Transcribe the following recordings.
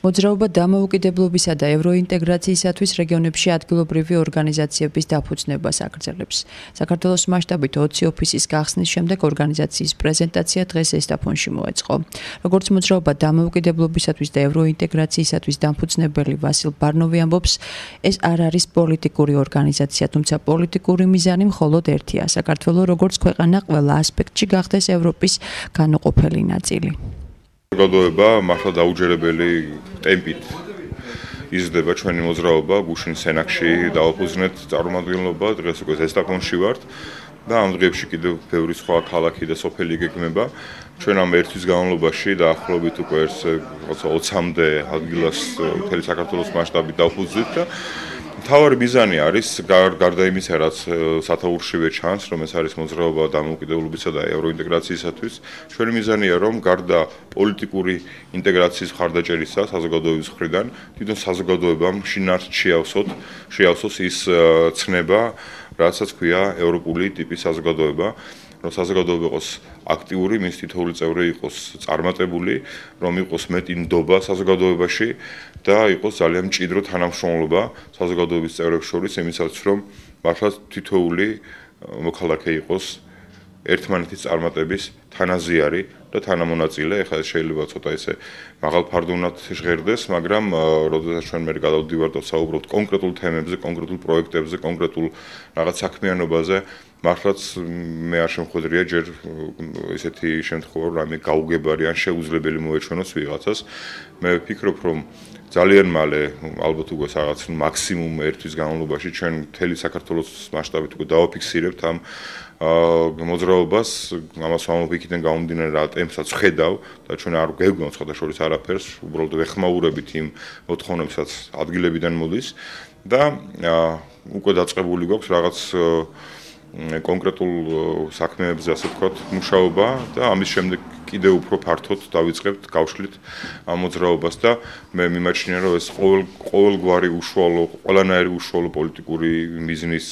მოძრაობა დამოუკიდებლობისა და ევროინტეგრაციისათვის რეგიონებში ადგილობრივი ორგანიზაციების დაფუძნებას აგრძელებს. საქართველოს მასშტაბით 20 ოფისის გახსნის შემდეგ ორგანიზაციის პრეზენტაცია დღეს ესტაფონში მოეწყო. როგორც მოძრაობა დამოუკიდებლობისათვის და ევროინტეგრაციისათვის დამფუძნებელი ვასილ ბარნოვი ამბობს, ეს არ არის პოლიტიკური ორგანიზაცია, თუმცა პოლიტიკური მიზანი მხოლოდ ერთია: საქართველოს როგორც ქვეყანა ყველა ასპექტში გახდეს ევროპის განუყოფელი ნაწილი. საზოგადოება მართლა დაუჯერებელი ტემპით იზრდება ჩვენი მოძრაობა, გუშინ სენაკში დავაფუძნეთ წარმომადგენლობა, დღეს უკვე ესტაფონში ვართ და ამ დღეებში კიდევ ბევრი სხვა ქალაქი და სოფელი გეგმება. ჩვენ ამ ერთ თვის განმავლობაში დაახლოებით უკვე 20-მდე ადგილას მთელი საქართველოს მასშტაბით დავაფუძნეთ და მთავარი მიზანი არის გარდა იმისა, რაც სათაურშივე ჩანს, რომ ეს არის მოძრაობა დამოუკიდებლობისა და ევროინტეგრაციისათვის, ჩვენი მიზანია, რომ გარდა პოლიტიკური ინტეგრაციის მხარდაჭერისა საზოგადოების მხრიდან, თვითონ საზოგადოებამ შინაარსს შეავსოს ის ცნება, რასაც ქვია ევროპული ტიპის საზოგადოება, რომ საზოგადოება იყოს აქტიური, მის თითოეული წევრი იყოს წარმატებული, რომ იყოს მეტი ნდობა საზოგადოებაში და იყოს ძალიან მჭიდრო თანამშრომლობა საზოგადოების წევრებს შორის, იმისათვის რომ მართლა თითოეული მოქალაქე იყოს ერთმანეთის წარმატების თანაზიარი და თანამონაწილე. ეხლა შეიძლება ცოტა ესე მაღალფარდუნად ჟღერდეს, მაგრამ როდესაც ჩვენ მე გადავდივართ და საუბრობთ კონკრეტულ თემებზე, კონკრეტულ პროექტებზე, კონკრეტულ რაღაც საქმიანობაზე, მართლაც მე არ შემხვედრია ჯერ ესეთი შემთხვევა, რომ რამე გაუგებარი ან შეუძლებელი მოეჩვენოს ვიღაცას. მე ვფიქრობ, რომ ძალიან მალე, ალბათ უკვე რაღაც მაქსიმუმ ერთ თვის განმავლობაში ჩვენ მთელი საქართველოს მასშტაბით უკვე დავაფიქსირებთ ამ მოძრაობას, ამას ვამბობ გამომდინარე რა ტემპსაც ვხედავ და ჩვენ არ გვეგონთ სხვადასხვა არაფერს, უბრალოდ ვეხმაურებით იმ მოთხოვნებსაც ადგილებიდან მოდის და უკვე დაწყებული გვაქვს რაღაც კონკრეტულ საქმეებზე, ასე ვთქვათ, მუშაობა და ამის შემდეგ კიდევ უფრო ფართოდ დავიწყებთ, გავშლით ამ მოძრაობას და მე მიმაჩნია, რომ ეს ყოველგვარი უშუალო, ყველანაირი უშუალო პოლიტიკური მიზნის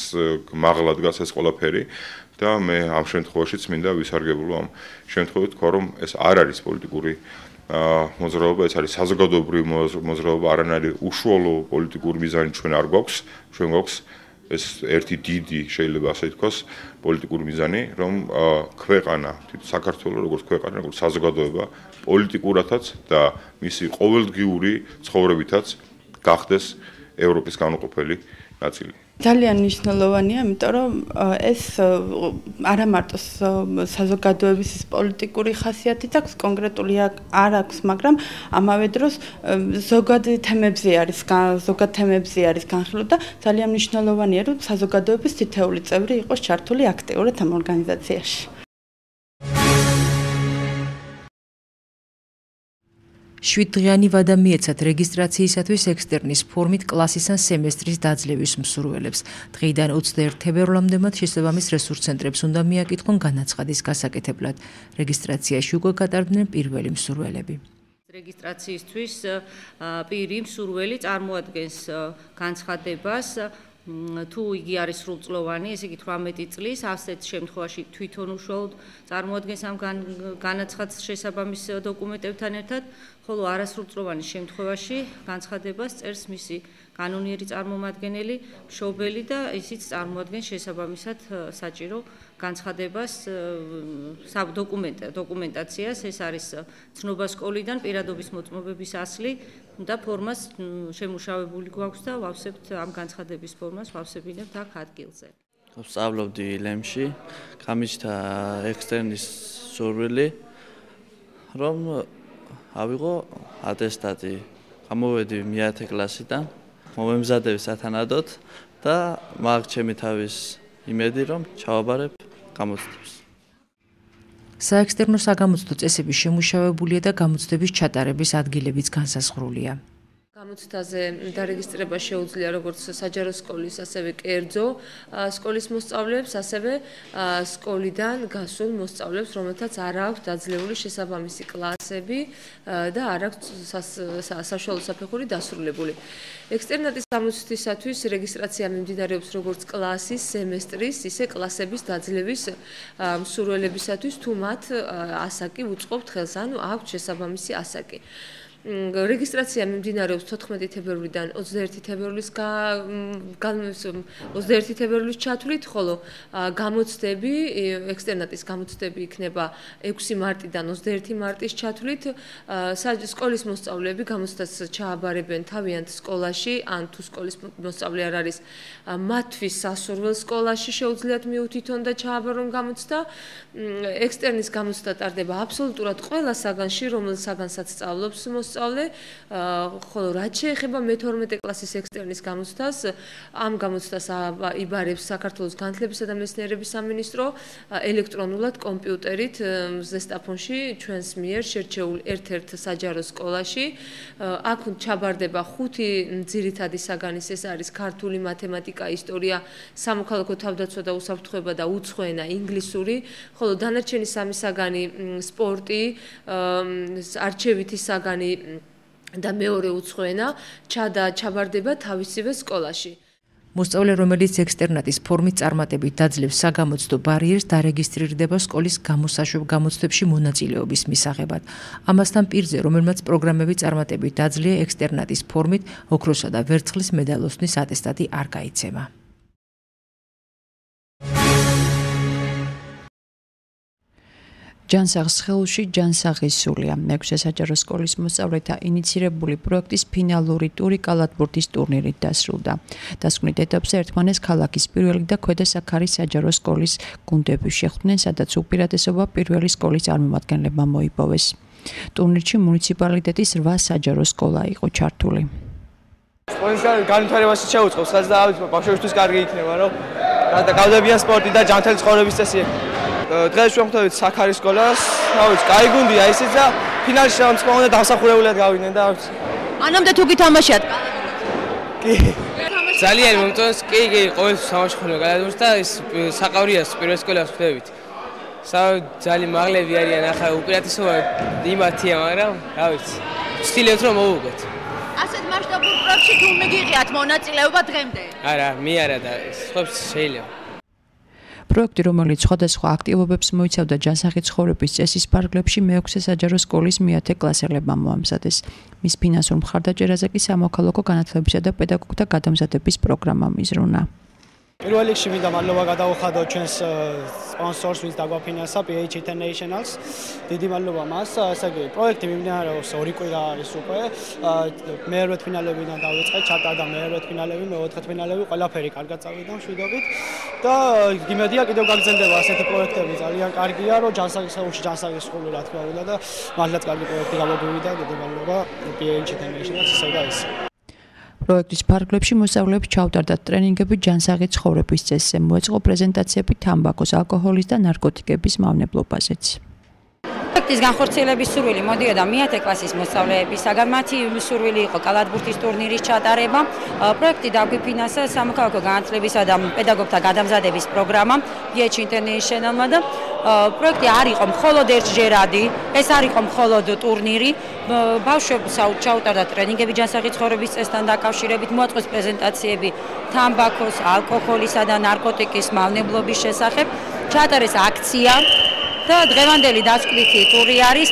მაღლა დგას ეს ყველაფერი და მე ამ შემთხვევაშიც მინდა ვისარგებლო ამ შემთხვევით თქვა, რომ ეს არ არის პოლიტიკური მოძრაობა, ეს არის საზოგადოებრივი მოძრაობა, არანაირი უშუალო პოლიტიკური მიზანი ჩვენ არ გვაქვს, ჩვენ გვაქვს ეს ერთი დიდი, შეიძლება ასე ითქვას, პოლიტიკური მიზანი, რომ ქვეყანა, საქართველოს როგორც ქვეყანა, როგორც საზოგადოება, პოლიტიკურათაც და მისი ყოველდღიური ცხოვრებითაც გახდეს ევროპის განუყოფელი ნაწილი. ძალიან მნიშვნელოვანია, იმიტომ რომ ეს არა მარტო საზოგადოების პოლიტიკური ხასიათიც აქვს, კონკრეტული არ აქვს, მაგრამ ამავე დროს ზოგად თემებზე არის განხილვა და ძალიან მნიშვნელოვანია, რომ საზოგადოების თითოეული წევრი იყოს ჩართული აქტიურად ამ ორგანიზაციაში. შვიდდღიანი ვადა მიეცათ რეგისტრაციისათვის ექსტერნის ფორმით კლასის ან სემესტრის დაძლევის მსურველებს. დღეიდან 21 თებერვლამდე მათ შესაბამის რესურს ცენტრებს უნდა მიაკითხონ განაცხადის გასაკეთებლად. რეგისტრაციაში უკვე გატარდნენ პირველი მსურველები. რეგისტრაციისთვის პირი მსურველი წარმოადგენს განცხადებას თუ იგი არის სრულწლოვანი, ესე იგი 18 წლის, ასეთ შემთხვევაში თვითონ უშუალოდ წარმოადგენს ამ განაცხადს შესაბამის დოკუმენტებთან ერთად, ხოლო არასრულწლოვანის შემთხვევაში განცხადებას წერს მისი კანონიერი წარმომადგენელი, მშობელი და ისიც წარმოადგენს შესაბამისად საჭირო განცხადებას დოკუმენტაციას, ეს არის ცნობა სკოლიდან, პირადობის მოწმობების ასლი და ფორმას შემუშავებული გვაქვს და ვავსებთ ამ განცხადების ფორმას ვავსებინებთ აქ ადგილზე. ვსწავლობდი ლემში, გამიჩნდა ექსტერნის სურვილი, რომ ავიღო ატესტატი. გამოვედი მე-10 კლასიდან, მომემზადები სათანადოდ და მაგ ჩემი თავის იმედი, რომ ჩავაბარებ გამოცდებს. საექსტერნო საგამოცდო წესები შემუშავებულია და გამოცდების ჩატარების ადგილებიც განსაზღვრულია. გამოცდაზე დარეგისტრება შეუძლია როგორც საჯარო სკოლის, ასევე კერძო სკოლის მოსწავლეებს, ასევე სკოლიდან გასულ მოსწავლეებს, რომელთაც არ აქვს დაძლეული შესაბამისი კლასები და არ აქვს საშუალო საფეხური დასრულებული. ექსტერნატის გამოცდისათვის რეგისტრაცია მიმდინარეობს როგორც კლასის, სემესტრის, ისე კლასების დაძლევის მსურველებისათვის, თუ მათ ასაკი უწყობთ ხელს, ანუ აქვთ შესაბამისი ასაკი. რეგისტრაცია მიმდინარეობს 14 თებერვლიდან 21 თებერვლის ჩათვლით, ხოლო გამოცდები, ექსტერნატის გამოცდები იქნება 6 მარტიდან 21 მარტის ჩათვლით. სკოლის მოსწავლეები გამოცდას ჩააბარებენ თავიანთ სკოლაში, ან თუ სკოლის მოსწავლე არ არის, მათთვის სასურველ სკოლაში შეუძლიათ მიუთითონ და ჩააბარონ გამოცდა. ექსტერნის გამოცდა ტარდება აბსოლუტურად ყველა საგანში, რომელსაგანსაც სწავლობს მოსწავლე, ხოლო რაც შეეხება მე-12 კლასის ექსტერნის გამოცდას, ამ გამოცდას იბარებს საქართველოს განათლებისა და მეცნიერების სამინისტრო ელექტრონულად კომპიუტერით ზესტაფონში ჩვენს მიერ შერჩეულ ერთ-ერთ საჯარო სკოლაში. აქ ჩაბარდება 5 ძირითადი საგანის, ეს არის ქართული, მათემატიკა, ისტორია, სამოქალაქო თავდაცვა და უსაფრთხოება და უცხო ენა, ინგლისური, ხოლო დანარჩენი 3 საგანი სპორტი, არჩევითი საგანი და მეორე უცხო ენა ჩაბარდება თავისივე სკოლაში. მოსწავლე, რომელიც ექსტერნატის ფორმით წარმატებით დაძლევს საგამოცდო ბარიერს, დარეგისტრირდება სკოლის გამოცდებში მონაწილეობის მისაღებად. ამასთან პირზე, რომელმაც პროგრამები წარმატებით დაძლია ექსტერნატის ფორმით, ოქროსა და ვერცხლის მედალოსნის ატესტატი არ გაიცემა. ჯანსაღს ხელში ჯანსაღის სულია. 6 საჯარო სკოლის მოსწავლეთა ინიცირებული პროექტის ფინალური ტური კალათბურთის ტურნირით დასრულდა. დასკვნით ეტაპზე ერთმანეს ქალაქის პირველი და ქვედა საქარის საჯარო სკოლის გუნდები შეხვდნენ, სადაც უპირატესობა პირველი სკოლის წარმომადგენლებმა მოიპოვეს. ტურნირში მუნიციპალიტეტის 8 საჯარო სკოლა იყო ჩართული. სპორტის განვითარებაში შეუწყობს, რაც და ბავშვებისთვის კარგი იქნება, რომ გავდებიან სპორტი და ჯანმრთელი ცხოვრების წესი. დღეს შევხვდებით საქარის სკოლას, კაი გუნდია ისიც და ფინალში შემოწმოვნა და დამსახურებულად გავიდნენ და მანამდე თუ გითამაშიათ? კი. ძალიან მომწონს, კი, ყოველთვის თამაშობ კალათბურთს და ის საყავრია პირველ სკოლას ვხვდებით. ძალიან მაღლები არიან, ახლა უპირატესობა იმათია, მაგრამ რა ვიცი, ვცდილობთ რომ მოვუგოთ. ასეთ მასშტაბურ პროექტში თუ მიგიღიათ მონაწილეობა დღემდე? არა, მე არა და სხვებს შეიძლება. პროექტი, რომელიც სხვადასხვა აქტივობებს მოიცავდა ჯანსაღი ცხოვრების წესის ფარგლებში, მე-6 საჯარო სკოლის მე-10 კლასელებმა მოამზადეს. მის ფინანსურ მხარდაჭერაზე კი სამოქალაქო განათლებისა და პედაგოგთა გადამზადების პროგრამა მიზრუნა. პირველ რიგში მინდა მადლობა გადავუხადო ჩვენს სპონსორს, ვინც დაგვაფინანსა, PH Internationals. დიდი მადლობა მას. ასე იგი, პროექტი მიმდინარეობს 2 კვირა არის უკვე. მე-8 ფინალებიდან დავიწყე, ჩატარდა მე-8 ფინალები, მე-4 ფინალები, ყველაფერი კარგად წავიდა მშვიდობით. და იმედია კიდევ გაგრძელდება ასეთი პროექტები. ძალიან კარგია, რომ ჯანსაღის ხელში ჯანსაღის სკოლა რა თქმა უნდა და მართლაც კარგი პროექტი გამოგვივიდა. დიდი მადლობა PH Internationals ისე და ისე. პროექტის ფარგლებში მოსწავლეებს ჩაუტარდათ ტრენინგები ჯანსაღი ცხოვრების წესზე, მოეწყო პრეზენტაციები თამბაქოს, ალკოჰოლის და ნარკოტიკების მავნებლობაზეც. პროექტის განხორციელების სურვილი მოდიოდა მე-10 კლასის მოსწავლეებისაგან, მათი სურვილი იყო კალათბურთის ტურნირის ჩატარება. პროექტი დაგვიფინანსა სამოქალაქო განათლებისა და პედაგოგთა გადამზადების პროგრამა PH International-მა და პროექტი არ იყო მხოლოდ ერთჯერადი, ეს არ იყო მხოლოდ ტურნირი. ბავშვებს ჩაუტარდა ტრენინგები ჯანსაღი ცხოვრების წესთან დაკავშირებით, მოაწყეს პრეზენტაციები თამბაქოს, ალკოჰოლისა და ნარკოტიკის მავნებლობის შესახებ, ჩაატარეს აქცია და დღევანდელი დასკვნითი ტური არის